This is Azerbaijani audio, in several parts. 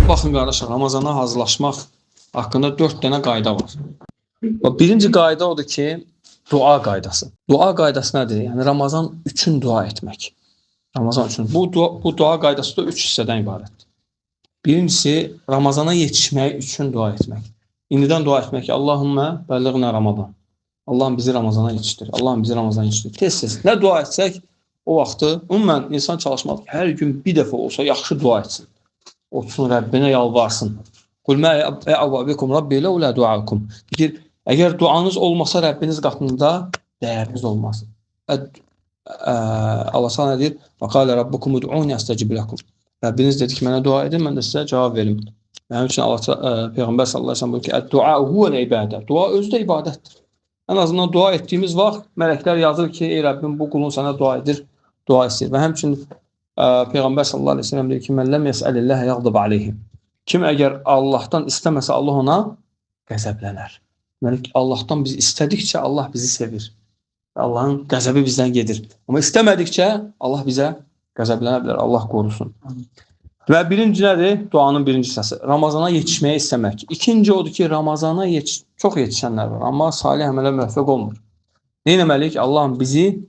Baxın qardaşlar, Ramazana hazırlaşmaq haqqında 4 dənə qayda var. Birinci qayda odur ki, dua qaydası. Dua qaydası nədir? Yəni Ramazan üçün dua etmək. Ramazan üçün. Bu dua qaydası da 3 hissədən ibarətdir. Birincisi, Ramazana yetişmək üçün dua etmək. İndidən dua etmək ki, Allahümmə bəlliğnə Ramazan. Allahım bizi Ramazana yetişdir. Allahım bizi Ramazana yetişdir. Tez-tez. Nə dua etsək, o vaxtı ümumən insan çalışmalı ki, hər gün bir dəfə olsa yaxşı dua etsin. Otsun Rəbbinə yalvarsın. Qul mə ə'abikum Rabbi ləulə duakum. Deyir, əgər duanız olmasa Rəbbiniz qatında dəyəriniz olmaz. Allah sana deyir, və qalə Rabbukum ud'uni əstəcib ləkum. Rəbbiniz dedi ki, mənə dua edin, mən də sizə cavab verim. Mənim üçün Peyğəmbər sallallahu əleyhi və səlləm buyurur ki, "Ət-du'a huvel ibadə." Dua özü də ibadətdir. Ən azından dua etdiyimiz vaxt mələklər yazır ki, ey Rəbbim bu qulun sənə dua edir, dua istəyir. Və həmçinin Peyğəmbər sallallahu əleyhi və səlləm deyir ki, "Mən ləm yəsəlillah yəğdab aleyhi." Kim əgər Allahdan istəməsə, Allah ona qəzəblənər. Deməli, Allahdan biz istədikcə Allah bizi sevir. Allahın qəzəbi bizdən gedir. Amma istəmədikcə Allah bizə qəzəblənə bilər. Allah qorusun. Və birinci nədir? Duanın birinci hissəsi. Ramazana yetişməyi istəmək. İkinci odur ki, Ramazana çox yetişənlər var, amma salih əmələ müvəffəq olmur. Nə etməliyik? Allahım bizi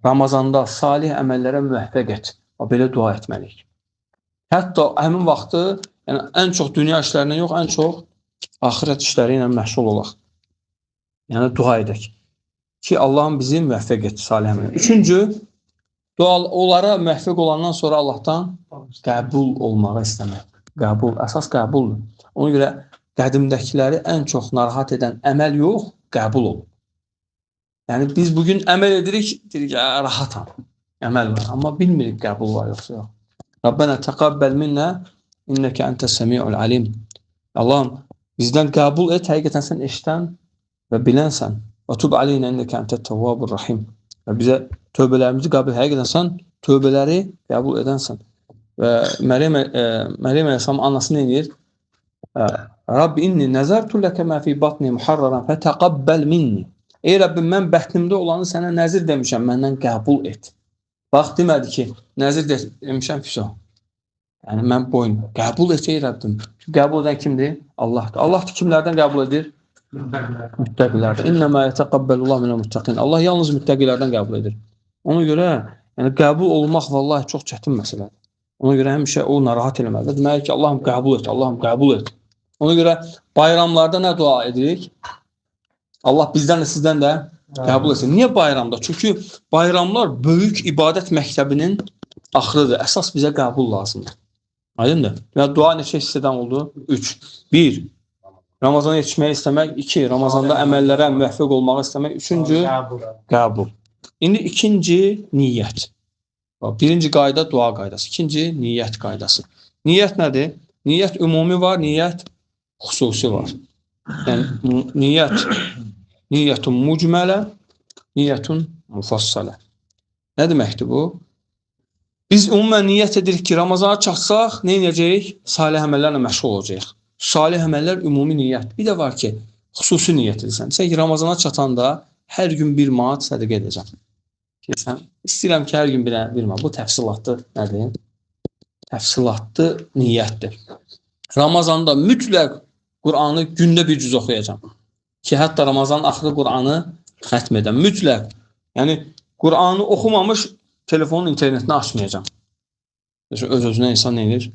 Ramazanda salih əməllərə müvəffəq et. Belə dua etməliyik. Hətta həmin vaxtı yəni ən çox dünya işlərindən yox, ən çox axirət işləri ilə məşğul olaq. Yəni dua edək ki, Allahım bizi müvəffəq et salih əmələ. Üçüncü, onlara müvəffəq olandan sonra Allahdan qəbul olmağı istəmək. Qəbul, əsas qəbuldur. Ona görə qədimdəkiləri ən çox narahat edən əməl yox, qəbul olur. Yəni biz bugün əməl edirik, deyirik ki, rahatam, əməl var. Amma bilmirik qəbul var yoxsa yox. Rabbənə təqabbel minnə innəkə əntəs-səmi'ul alim. Allahım, bizdən qəbul et, həqiqətən sən eşidən və bilənsən. Və tub aleynə innəkə əntət-təvvabur rahim. Və bizə tövbələrimizi qəbul, həqiqətən sən tövbələri qəbul edənsən. Və Məryəm əleyhissalam anası nə edir? Rabbi inni nəzərtu ləkə mə fi batni muharraran fətəqabbel minni. Ey Rəbbim, mən bətnimdə olanı sənə nəzir demişəm, məndən qəbul et. Bax, demədi ki, nəzir demişəm, füso. Yəni, mən boyun, qəbul et, ey Rəbbim. Qəbul edən kimdir? Allahdır. Allah da kimlərdən qəbul edir? Müttəqilərdən. İnnəmə yətəqabbəlullah minə müttəqin. Allah yalnız müttəqilərdən qəbul edir. Ona görə, yəni, qəbul olmaq vallahi çox çətin məsələdir. Ona görə həmişə o narahat eləməlidir. Deməli ki, Allahım qəbul et, Allahım qəbul et. Ona görə bayramlarda nə dua edirik? Allah bizdən də sizdən də qəbul etsin. Niyə bayramda? Çünki bayramlar böyük ibadət məktəbinin axırıdır. Əsas bizə qəbul lazımdır. Aydındır. Və dua neçə hissədən oldu? 3. 1. Ramazana yetişməyi istəmək. 2. Ramazanda əməllərə müvəffəq olmağı istəmək. 3. Qəbul. İndi ikinci niyyət. Birinci qayda dua qaydası. İkinci niyyət qaydası. Niyyət nədir? Niyyət ümumi var, niyyət xüsusi var. Yəni niyyətun mucmələ, niyyətun mufassalə. Nə deməkdir bu? Biz ümumən niyyət edirik ki, Ramazana çatsaq, nə edəcəyik? Salih əməllərlə məşğul olacaq. Salih əməllər ümumi niyyət. Bir də var ki, xüsusi niyyət edirsən. Sən ki, Ramazana çatanda hər gün 1 manat sədəqə edəcəm. İstəyirəm ki, hər gün 1 manat. Bu təfsilatlı nədir? Təfsilatlı niyyətdir. Ramazanda mütləq Qur'anı gündə bir cüz oxuyacam. Ki, hətta Ramazanın axırı Qur'anı xətm edən. Mütləq. Yəni, Qur'anı oxumamış telefonun internetini açmayacam. Öz-özünə insan nə edir?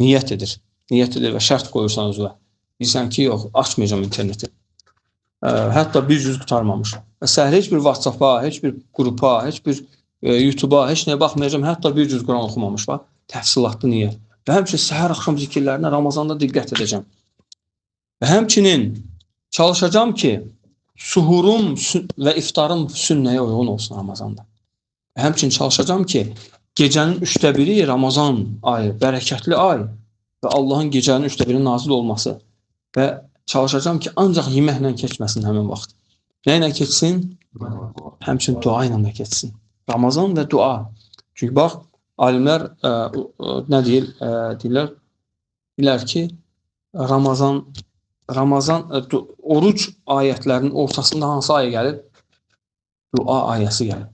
Niyyət edir. Niyyət edir və şərt qoyursan özünə. Deyirsən ki, yox, açmayacam interneti. Hətta bir cüz qutarmamış. Və səhər heç bir WhatsApp-a, heç bir qrupa, heç bir YouTube-a, heç nəyə baxmayacam. Hətta bir cüz Qur'an oxumamış var. Təfsilatlı niyyət. Və həmçinin səhər axşam zikirlərinə Ramazanda diqqət edəcəm. Və həmçinin çalışacağım ki, suhurum və iftarım sünnəyə uyğun olsun Ramazanda. Və həmçinin çalışacağım ki, gecənin 1/3 Ramazan ayı, bərəkətli ay və Allahın gecənin 1/3 nazil olması və çalışacağım ki, ancaq yeməklə keçməsin həmin vaxt. Nə ilə keçsin? Həmçinin dua ilə də keçsin. Ramazan və dua. Çünki bax, alimlər nə deyirlər ki, Ramazan oruc ayətlərinin ortasında hansı ayə gəlir? Dua ayəsi gəlir.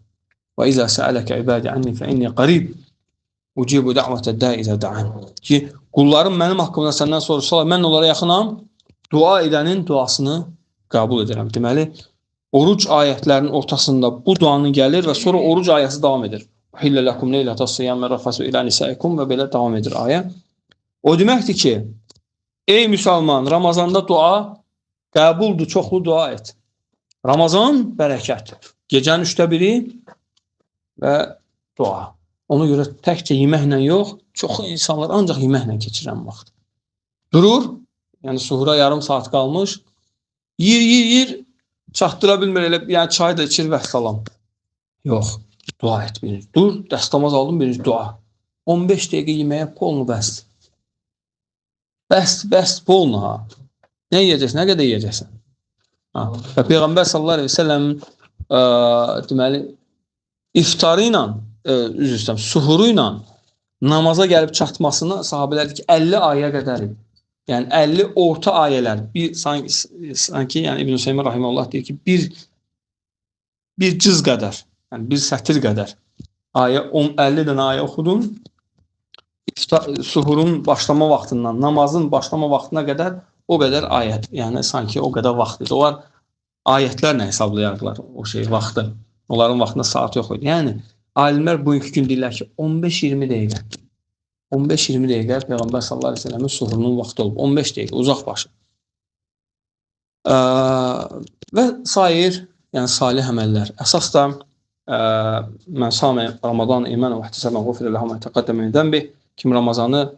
Və izə səələkə ibadi anni fə inni qarib. Ucibu da'vatə da'i izə da'an. Ki, qullarım mənim haqqımda səndən soruşsalar, mən onlara yaxınam, dua edənin duasını qəbul edirəm. Deməli, oruc ayətlərinin ortasında bu duanı gəlir və sonra oruc ayəsi davam edir. Uhillə ləkum leylətəs siyam və rəfəsu ilə nisaikum və belə davam edir ayə. O deməkdir ki, ey müsəlman, Ramazanda dua qəbuldur, çoxlu dua et. Ramazan bərəkətdir. Gecənin 1/3 və dua. Ona görə təkcə yeməklə yox, çoxu insanlar ancaq yeməklə keçirən vaxt. Durur, yəni suhura yarım saat qalmış, yir, çatdıra bilmir, elə, yəni çay da içir və salam. Yox, dua et birinci. Dur, dəstəmaz aldın birinci dua. 15 dəqiqə yeməyə polnu bəsdir. Bəst, polnu ha. Nə yiyəcəksən, nə qədər yiyəcəksən? Və Peyğəmbər sallallahu əleyhi və səlləm deməli iftarı ilə, suhuru ilə namaza gəlib çatmasına sahabələr ki 50 ayə qədər idi. Yəni 50 orta ayələr, sanki yəni İbn Hüseyn rahimehullah deyir ki, bir cüz qədər, yəni bir sətir qədər ayə 50 dənə ayə oxudum. Suhurun başlama vaxtından, namazın başlama vaxtına qədər o qədər ayət, yəni sanki o qədər vaxt idi. Onlar ayətlərlə hesablayardılar o vaxtı. Onların vaxtında saat yox idi. Yəni alimlər bugünkü gün deyirlər ki 15-20 dəqiqə. 15-20 dəqiqə Peyğəmbər sallallahu əleyhi və səlləmin suhurunun vaxtı olub. 15 dəqiqə uzaq başı. Və sair, yəni salih əməllər. Əsas da mən sami Ramazan iman və ihtisabən ğufir ləhu mə təqəddəmə min zənbi. Kim Ramazanı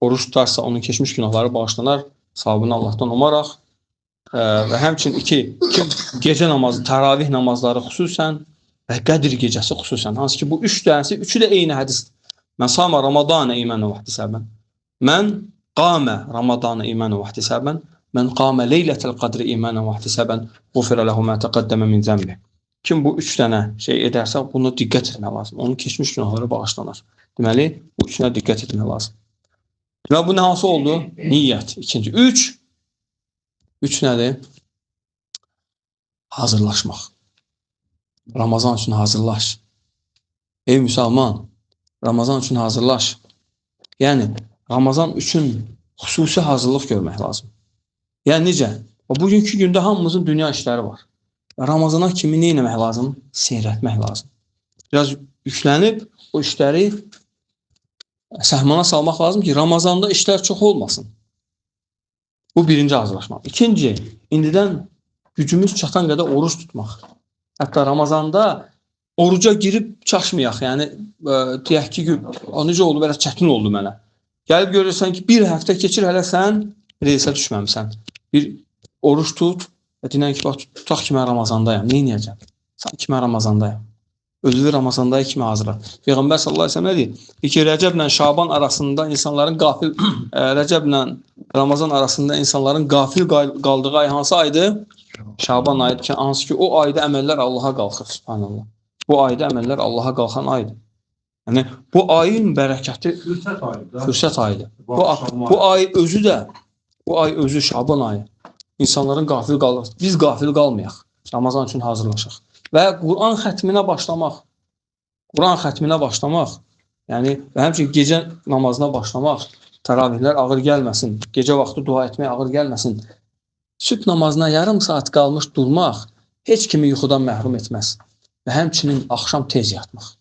oruç tutarsa onun keçmiş günahları bağışlanar, savabını Allahdan umaraq. Və həmçinin kim gecə namazı, təravih namazları xüsusən və Qədr gecəsi xüsusən. Hansı ki bu 3 dənəsi, üçü də eyni hədisdir. Mən sama Ramazana iman və ihtisabən. Mən qamə Ramazana iman və ihtisabən. Mən qamə leylətəl qadri iman və ihtisabən. Ğufir ləhu mə təqəddəmə min zənbi. Kim bu 3 dənə edərsə, buna diqqət etmək lazım. Onun keçmiş günahları bağışlanar. Deməli, bu üçünə diqqət etmək lazım. Və bu nə hansı oldu? Niyyət. İkinci. 3 nədir? Hazırlaşmaq. Ramazan üçün hazırlaş. Ey müsəlman, Ramazan üçün hazırlaş. Yəni, Ramazan üçün xüsusi hazırlıq görmək lazım. Yəni, necə? Bugünkü gündə hamımızın dünya işləri var. Ramazana kimi nə etmək lazım? Seyrətmək lazım. Biraz yüklənib o işləri səhmana salmaq lazım ki, Ramazanda işlər çox olmasın. Bu birinci hazırlaşmaq. İkinci, indidən gücümüz çatan qədər oruç tutmaq. Hətta Ramazanda oruca girib çaşmayaq. Yəni, deyək ki, necə oldu, belə çətin oldu mənə. Gəlib görürsən ki, bir həftə keçir, hələ sən reysə düşməmsən. Bir oruç tut və dinən ki, tutaq ki, mən Ramazandayım. Nə edəcəm? Sanki mən Ramazandayım. Özü Ramazandayı kimi hazırlar. Peyğəmbər sallallahu əleyhi və səlləm nə deyir? Ki, Rəcəblə Şaban arasında insanların qafil, Rəcəblə Ramazan arasında insanların qafil qaldığı ay hansı aydır? Şaban ayıdır ki, hansı ki, o ayda əməllər Allaha qalxır. Subhanallah. Bu ayda əməllər Allaha qalxan aydır. Yəni, bu ayın bərəkəti fürsət ayıdır. Bu ay özü də, bu ay özü Şaban ayı. İnsanların qafil qalır. Biz qafil qalmayaq. Ramazan üçün hazırlaşaq. Və Quran xətminə başlamaq. Quran xətminə başlamaq. Yəni, və həmçinin gecə namazına başlamaq. Təravihlər ağır gəlməsin. Gecə vaxtı dua etmək ağır gəlməsin. Sübh namazına yarım saat qalmış durmaq heç kimi yuxudan məhrum etməz. Və həmçinin axşam tez yatmaq.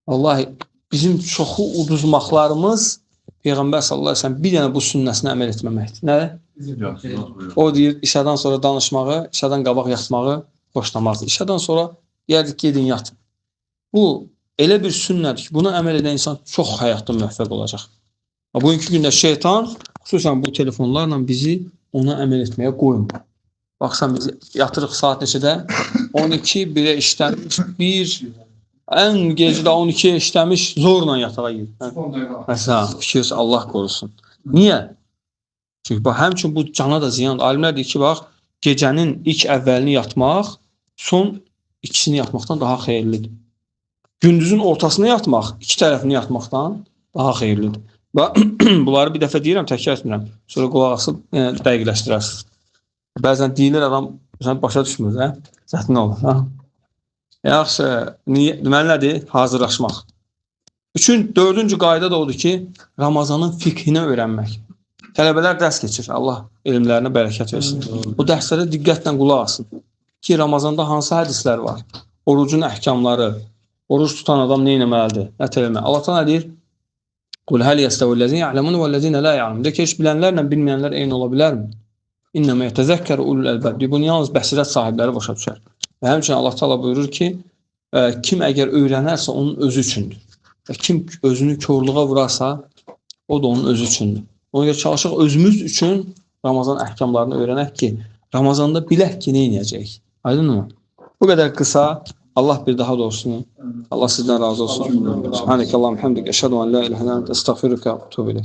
Vallahi, bizim çoxu uduzmaqlarımız Peyğəmbər sallallahu əleyhi və səlləm bir dənə bu sünnəsinə əməl etməməkdir. Nə? O deyir, işədən sonra danışmağı, işədən qabaq yatmağı xoşlamazdır. İşədən sonra yerdik, gedin, yatın. Bu, elə bir sünnədir ki, buna əməl edən insan çox həyatda müvəffəq olacaq. Bugünkü gündə şeytan, xüsusən bu telefonlarla bizi ona əməl etməyə qoymuyor. Baxsan, biz yatırıq saat neçədə? 12, 1-ə işləmiş, 1, ən gecədə 12-yə işləmiş, zorla yatağa girir. Məsələn, fikir Allah qorusun. Niyə? Çünki həmçin bu cana da ziyandır. Alimlər deyir ki, bax, gecənin ilk əvvəlini yatmaq, son ikisini yatmaqdan daha xeyirlidir. Gündüzün ortasını yatmaq, iki tərəfini yatmaqdan daha xeyirlidir. Bunları bir dəfə deyirəm, təkrar etmirəm. Sonra qulaq asıb dəqiqləşdirərsiniz. Bəzən deyilir, adam başa düşmür, zətin olur. Yaxşı, deməli nədir? Hazırlaşmaq. Dördüncü qayda da odur ki, Ramazanın fiqhini öyrənmək. Tələbələr dərs keçir. Allah elmlərinə bərəkət versin. O dərslərə diqqətlə qulaq asın. Ki, Ramazanda hansı hədislər var? Orucun əhkamları, oruc tutan adam nə etməlidir? Nə etməlidir? Allah Teala deyir: "Qul hal yestevellezine ya'lemun ve'llezine la ya'lemun." De ki, heç bilənlərlə bilməyənlər eyni ola bilərmi? İnnəmə yetezekkeru ulul albab. Bunu yalnız bəsirət sahibləri başa düşər. Və həmçinin Allah Teala buyurur ki, kim əgər öyrənərsə onun özü üçündür. Və kim özünü korluğa vurarsa, o da onun özü üçündür. Ona görə çalışıq özümüz üçün Ramazan əhkamlarını öyrənək ki, Ramazanda bilək ki, nə edəcəyik. Aydınmı? Bu qədər qısa. Allah bir daha da olsun. Allah sizdən razı olsun. Subhanəkallahumma hamdik. Əşhədu en la ilahe illə ente, estağfiruke və etûbü ileyk.